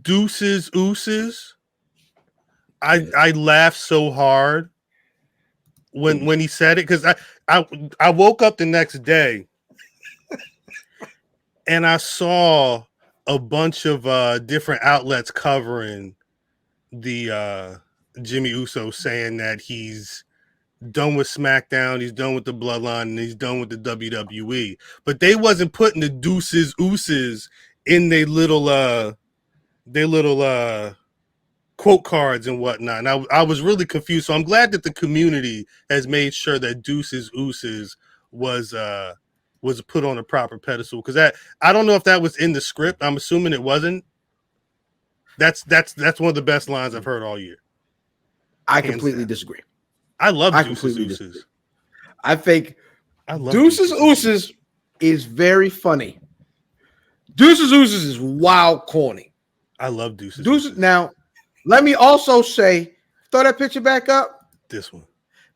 Deuces, Uces. I laughed so hard when he said it because I woke up the next day and I saw a bunch of different outlets covering the Jimmy Uso saying that he's done with SmackDown, he's done with the Bloodline, and he's done with the WWE. But they wasn't putting the Deuces, Uces in their little quote cards and whatnot. And I was really confused. So I'm glad that the community has made sure that Deuces, Uces was put on a proper pedestal, because that I don't know if that was in the script. I'm assuming it wasn't. That's one of the best lines I've heard all year. I completely disagree. I love Deuces, Uces. I think Deuces, Uces is very funny. Deuces, Uces is wild corny. I love Deuces. Deuces. Now, let me also say, throw that picture back up. This one.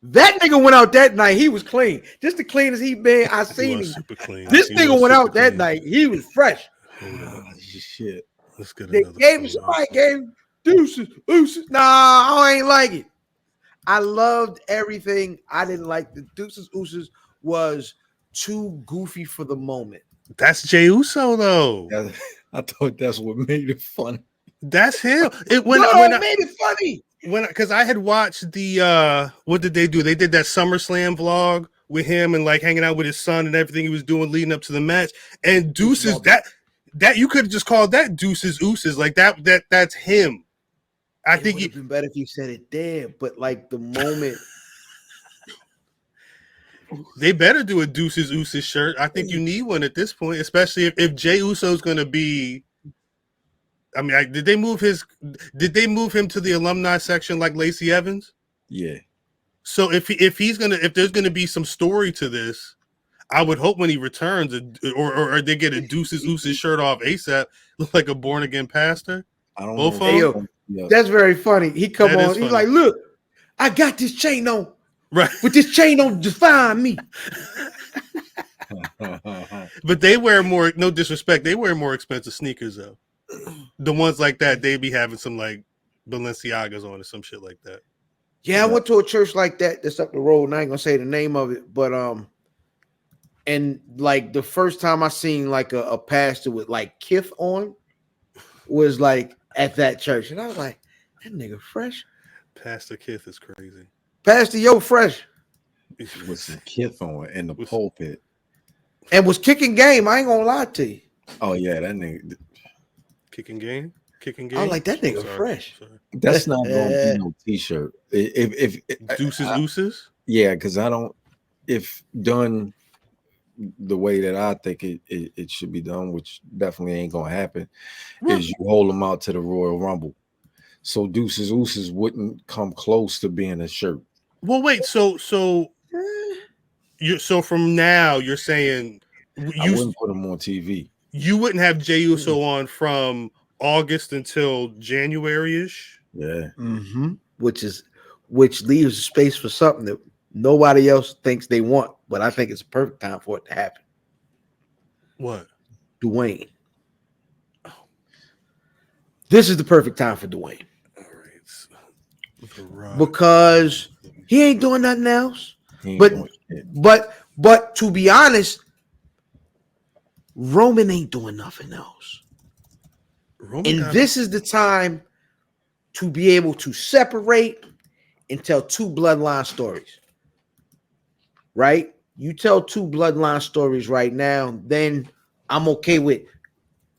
That nigga went out that night. He was clean. Just the cleanest he been. I seen him. Super clean. This nigga went out that night. He was fresh. Oh, shit. Let's get they gave him somebody gave him Deuces, Uces. Nah, I ain't like it. I loved everything. I didn't like the Deuces, Uces was too goofy for the moment. That's Jey Uso though. I thought that's what made it funny. That's him. It made it funny. Because I had watched the what did they do? They did that SummerSlam vlog with him and like hanging out with his son and everything he was doing leading up to the match. And Deuces, that you could have just called that Deuces, Uces. Like that's him. I think it would have been better if you said it there, but like the moment. They better do a Deuces, Uces shirt. I think you need one at this point, especially if Jey Uso is going to be. I mean, did they move him to the alumni section like Lacey Evans? Yeah. So if there's gonna be some story to this, I would hope when he returns, or they get a Deuces, Uces shirt off ASAP, look like a born again pastor. I don't Both know. That's very funny. He come on. He's like, look, I got this chain on. Right. With this chain on, define me. But they wear more. No disrespect, they wear more expensive sneakers though. The ones like that, they be having some like Balenciagas on or some shit like that. Yeah, I went to a church like that that's up the road, and I ain't gonna say the name of it, but and like the first time I seen like a pastor with like Kith on was like at that church, and I was like, that nigga fresh. Pastor Kith is crazy. Pastor Yo fresh. With some Kith on in the pulpit. And was kicking game. I ain't gonna lie to you. Oh yeah, that nigga. Kicking game. I was like, that nigga fresh. That's not gonna be no t-shirt. If Deuces, Uces? Yeah, because I don't. If done the way that I think it should be done, which definitely ain't gonna happen, is you hold them out to the Royal Rumble. So Deuces, Uces wouldn't come close to being a shirt. Well, wait. So from now you're saying I wouldn't put them on TV. You wouldn't have Jey Uso on from August until January-ish. Yeah. Mm-hmm. Which leaves space for something that nobody else thinks they want, but I think it's a perfect time for it to happen. What? Dwayne. Oh. This is the perfect time for Dwayne. All right. Because he ain't doing nothing else. But to be honest, Roman ain't doing nothing else. This is the time to be able to separate and tell two bloodline stories. Right? You tell two bloodline stories right now, then I'm okay with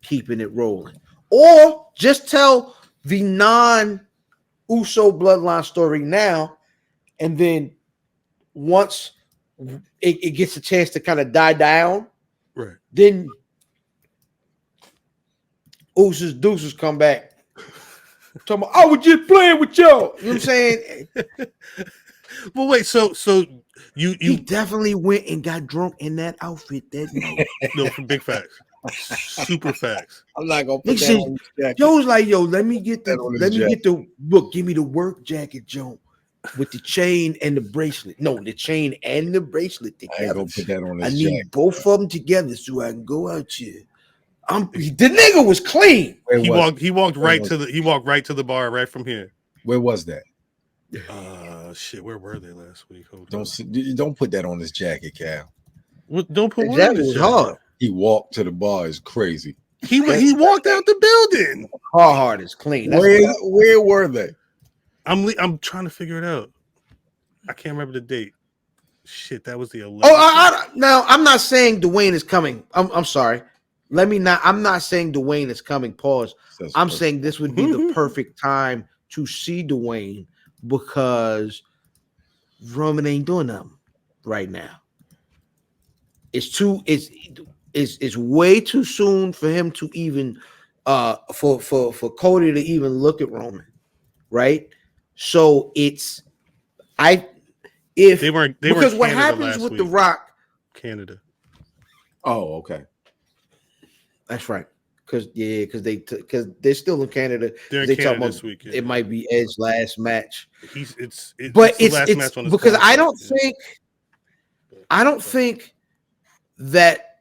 keeping it rolling. Or just tell the non-Uso bloodline story now, and then once it gets a chance to kind of die down, right? Then Uces, Deuces come back. Talking about, I was just playing with y'all. You know what I'm saying? Well, wait. So you definitely went and got drunk in that outfit that night. No, for big facts, super facts. I'm not gonna put that on his jacket. Joe's like, yo, let me get the look. Give me the work jacket, Joe, with the chain and the bracelet. No, the chain and the bracelet together. I ain't gonna put that on his jacket. I need both of them together so I can go out here. The nigga was clean. He walked right to the bar right from here. Where was that? Shit, where were they last week? Don't put that on his jacket, Cal. Don't put that was hard. He walked to the bar is crazy. He walked out the building. Hard is clean. Where were they? I'm trying to figure it out. I can't remember the date. Shit, that was the 11th. Now I'm not saying Dwayne is coming. I'm sorry. I'm not saying Dwayne is coming. Pause. I'm saying this would be the perfect time to see Dwayne because Roman ain't doing nothing right now. It's way too soon for him to even for Cody to even look at Roman, right? So because what happens with The Rock, Canada. Oh, okay. That's right. Because they're still in Canada. They're in Canada this week. Yeah. It might be Edge's last match. It's last match on his because I don't think that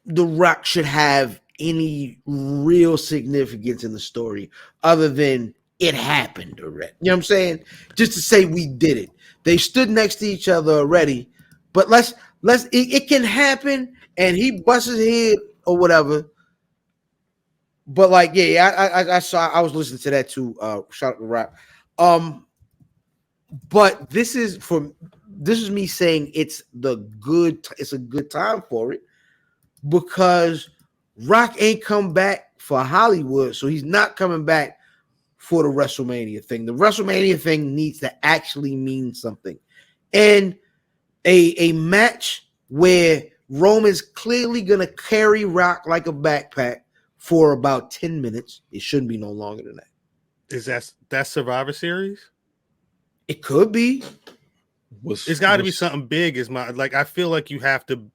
The Rock should have any real significance in the story other than it happened already. You know what I'm saying? Just to say we did it. They stood next to each other already, but it can happen and he busts his head or whatever. But I was listening to that too. Shout out to Rock. But this is me saying it's a good time for it because Rock ain't come back for Hollywood, so he's not coming back for the WrestleMania thing. The WrestleMania thing needs to actually mean something. And a match where Roman's clearly gonna carry Rock like a backpack for about 10 minutes. It shouldn't be no longer than that. Is that Survivor Series? It could be. It's got to be something big. I feel like you have to.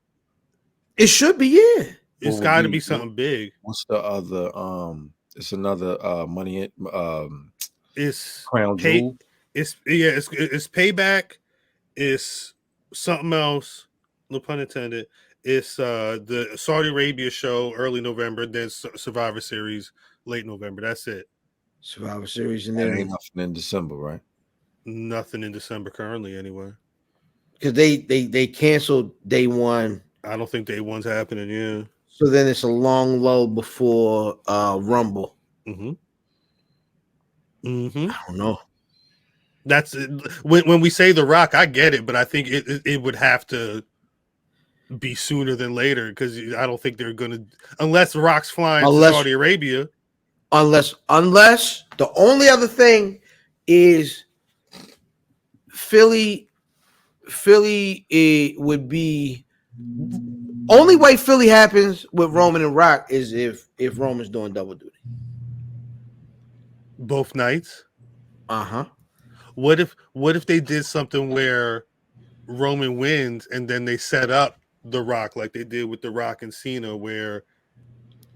It should be, yeah. It's got to be something big. What's the other? It's another money. It's Crown Jewel. It's Payback. It's something else. No pun intended. It's the Saudi Arabia show early November. Then Survivor Series late November. That's it. Survivor Series and then ain't nothing in December, right? Nothing in December currently, anyway. Because they canceled day one. I don't think day one's happening. Yeah. So then it's a long lull before Rumble. Mm-hmm. I don't know. That's when we say The Rock, I get it, but I think it would have to be sooner than later because I don't think they're gonna unless Rock's flying to Saudi Arabia. Unless the only other thing is Philly it would be only way Philly happens with Roman and Rock is if Roman's doing double duty. Both nights? Uh-huh. What if they did something where Roman wins and then they set up The Rock like they did with The Rock and Cena where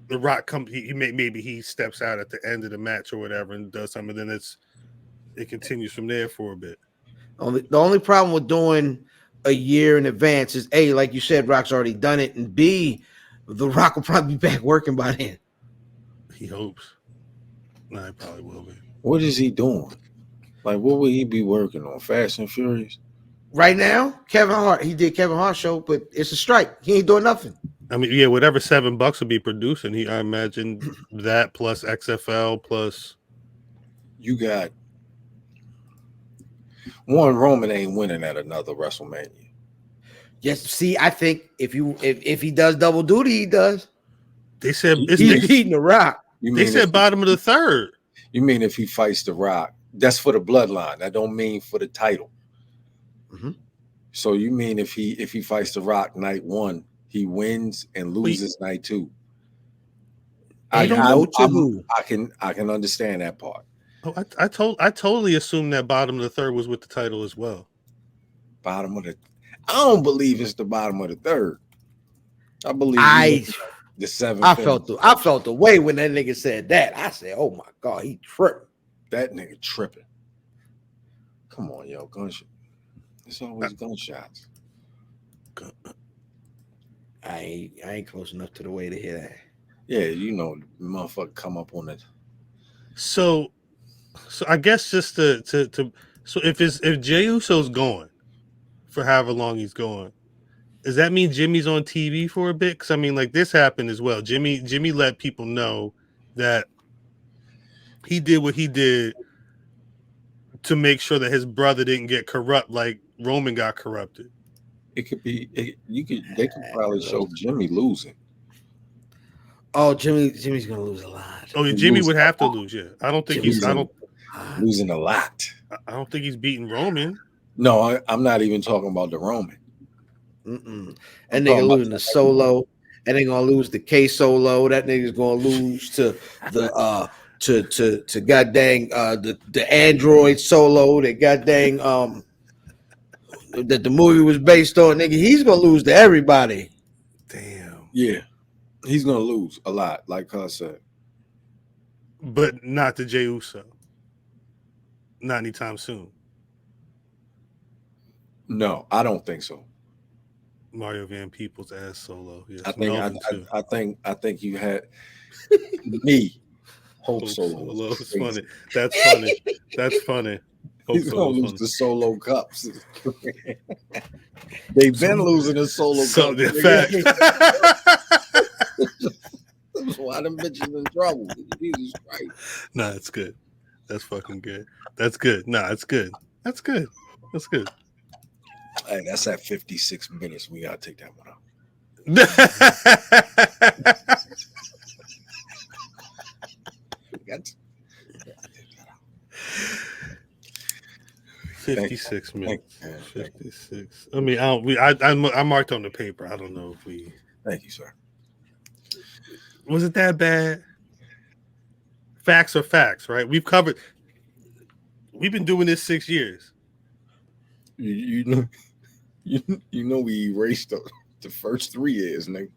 The Rock comes maybe he steps out at the end of the match or whatever and does something, then it continues from there for a bit. The only problem with doing a year in advance is A, like you said, Rock's already done it, and B, The Rock will probably be back working by then. He hopes. No, he probably will be. What is he doing? Like, what would he be working on? Fast and Furious? Right now, Kevin Hart. He did Kevin Hart show, but it's a strike. He ain't doing nothing. I mean, yeah, whatever $7 would be producing, I imagine that plus XFL plus. You got one. Roman ain't winning at another WrestleMania. Yes, see, I think if he does double duty, he does. They said he's beating The Rock. They said bottom of the third. You mean if he fights The Rock? That's for the bloodline. That don't mean for the title. Mm-hmm. So you mean if he fights The Rock night one, he wins and loses night two? I can understand that part. Oh, I totally assumed that bottom of the third was with the title as well. I don't believe it's the bottom of the third. I believe the seventh. I felt the way when that nigga said that. I said, "Oh my god, he tripping." That nigga tripping. Come on, yo, gunshot. It's always gunshots. I ain't close enough to the way to hear that. Yeah, you know, motherfucker come up on it. So I guess just to so if Jey Uso's going for however long he's going, does that mean Jimmy's on TV for a bit? Because I mean, like this happened as well. Jimmy let people know that he did what he did to make sure that his brother didn't get corrupt like Roman got corrupted. It could be. They could probably show Jimmy losing. Oh, Jimmy's gonna lose a lot. Oh, yeah, Jimmy would have to lose. Yeah, I don't think he's. Losing a lot. I don't think he's beating Roman. No, I'm not even talking about the Roman. And nigga losing the Solo, and they gonna lose the K Solo. That nigga's gonna lose to the to goddamn the Android Solo. That goddamn that the movie was based on. Nigga, he's gonna lose to everybody. Damn. Yeah, he's gonna lose a lot, like I said. But not to Jey Uso. Not anytime soon. No, I don't think so. Mario Van Peebles as Solo. Yes, I think you had me. Hope Solo. It's funny. That's funny. That's funny. He's gonna lose the Solo cups. They've been losing the Solo cups. That's why them bitches in trouble. Jesus Christ. Nah, it's good. That's fucking good. That's good. Nah, it's good. That's good. That's good. Hey, that's at 56 minutes. We gotta take that one out. 56 minutes. 56. I mean, I marked on the paper. I don't know if we. Thank you, sir. Was it that bad? Facts are facts, right? We've been doing this 6 years. You know we erased the first 3 years, nigga.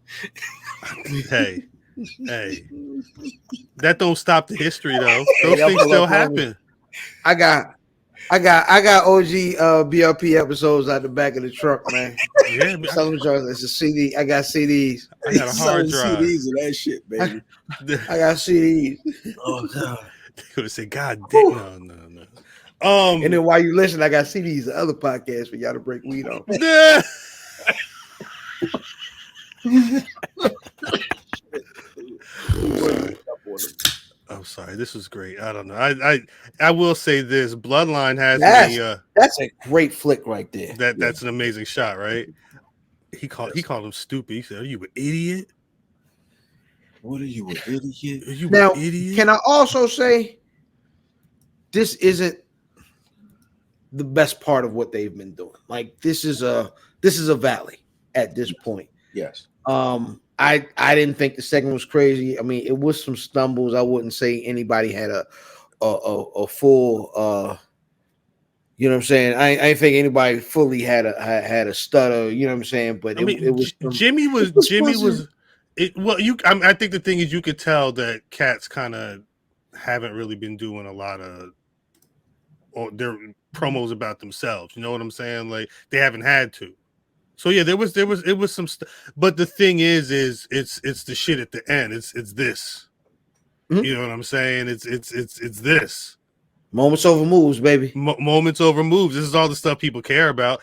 Hey, that don't stop the history though. Those things still happen. I got OG BLP episodes out the back of the truck, man. Yeah, it's a CD. I got CDs. I got a hard drive. CDs of that shit, baby. I got CDs. Oh god. They would say, God damn, no. And then while you listen, I got CDs of other podcasts for y'all to break weed on. I'm sorry. This was great. I don't know. I will say this: Bloodline has that's a great flick right there. That's an amazing shot, right? He called him stupid. He said, "Are you an idiot? What are you, an idiot? Are you now, an idiot?" Can I also say this isn't the best part of what they've been doing? Like this is a valley at this point. Yes. I didn't think the segment was crazy. I mean, it was some stumbles. I wouldn't say anybody had a full you know what I'm saying? I didn't think anybody fully had a stutter, you know what I'm saying? But it was Jimmy was I think the thing is you could tell that cats kind of haven't really been doing a lot of their promos about themselves. You know what I'm saying? Like they haven't had to. So yeah, it was some stuff. But the thing is it's the shit at the end. It's this. Mm-hmm. You know what I'm saying? It's this. Moments over moves, baby. Moments over moves. This is all the stuff people care about.